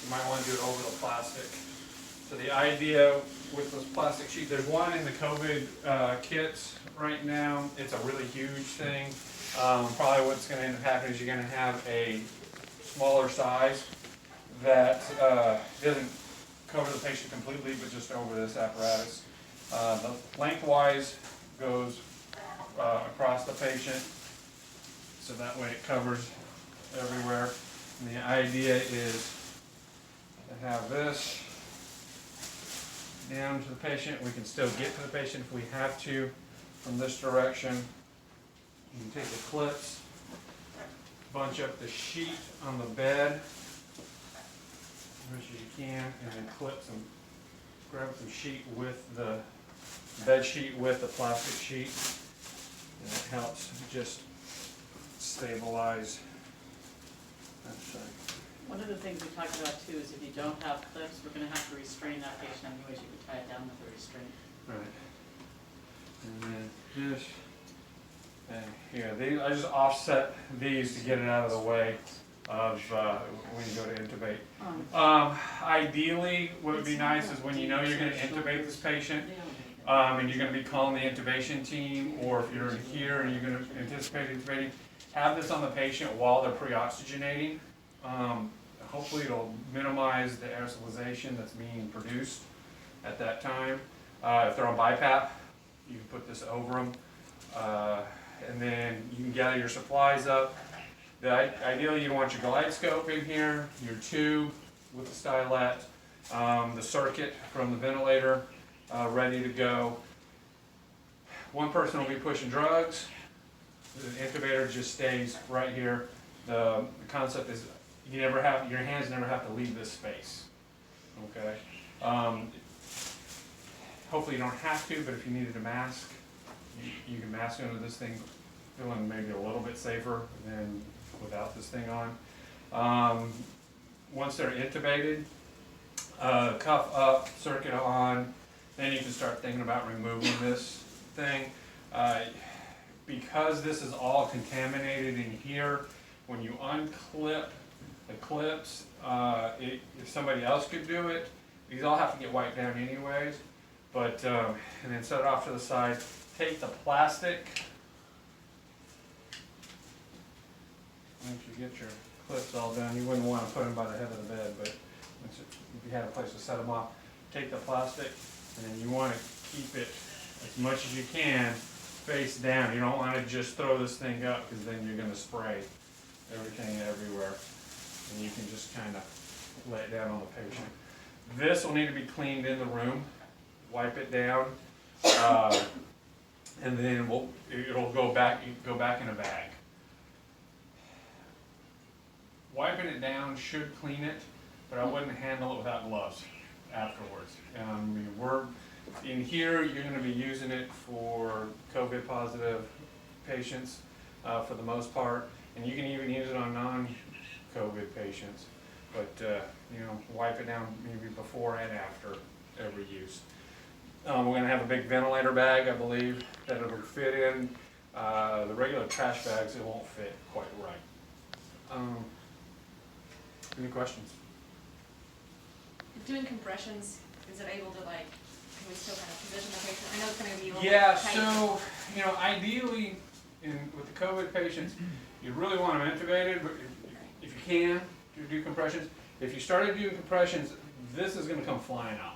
you might want to do it over the plastic. So the idea with this plastic sheet, there's one in the COVID kits right now. It's a really huge thing. Probably what's going to end up happening is you're going to have a smaller size that doesn't cover the patient completely, but just over this apparatus. The lengthwise goes across the patient, so that way it covers everywhere. And the idea is to have this down to the patient. We can still get to the patient if we have to from this direction. You can take the clips, bunch up the sheet on the bed as much as you can, and then clip some, grab some sheet with the bed sheet with the plastic sheet, and it helps just stabilize that side. One of the things we talked about too is if you don't have clips, we're going to have to restrain that patient anyways. You could tie it down with a restraint. Right. And then this thing here. I just offset these to get it out of the way of when you go to intubate. Ideally, what would be nice is when you know you're going to intubate this patient, and you're going to be calling the intubation team, or if you're here and you're going to anticipate intubating, have this on the patient while they're pre-oxygenating. Hopefully it'll minimize the aerosolization that's being produced at that time. If they're on BiPAP, you can put this over them. And then you can gather your supplies up. Ideally you want your glide scope in here, your tube with the stylet, the circuit from the ventilator ready to go. One person will be pushing drugs. The intubator just stays right here. The concept is your hands never have to leave this space. Okay. Hopefully you don't have to, but if you needed a mask, you can mask under this thing, feeling maybe a little bit safer than without this thing on. Once they're intubated, cuff up, circuit on, then you can start thinking about removing this thing. Because this is all contaminated in here, when you unclip the clips, if somebody else could do it, these all have to get wiped down anyways. But and then set it off to the side. Take the plastic. Once you get your clips all done, you wouldn't want to put them by the head of the bed, but if you had a place to set them off, take the plastic, and then you want to keep it as much as you can face down. You don't want to just throw this thing up, because then you're going to spray everything everywhere, and you can just kind of lay it down on the patient. This will need to be cleaned in the room. Wipe it down, and then it'll go back in a bag. Wiping it down should clean it, but I wouldn't handle it without gloves afterwards. We're in here. You're going to be using it for COVID positive patients for the most part, and you can even use it on non-COVID patients. But wipe it down maybe before and after every use. We're going to have a big ventilator bag, I believe, that it'll fit in. The regular trash bags, it won't fit quite right. Any questions? Doing compressions, is it able to can we still kind of position the patient? I know it's going to be a little bit tight. So, ideally, with the COVID patients, you really want them intubated, but if you can, do compressions. If you started doing compressions, this is going to come flying off.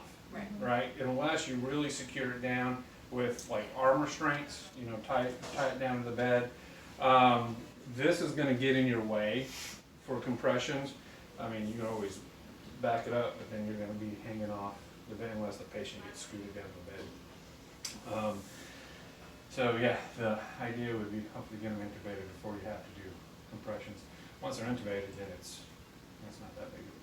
Right? Unless you really secure it down with arm restraints, tie it down to the bed. This is going to get in your way for compressions. You can always back it up, but then you're going to be hanging off the bed unless the patient gets scooted down the bed. So yeah, the idea would be hopefully get them intubated before you have to do compressions. Once they're intubated, then it's not that big of a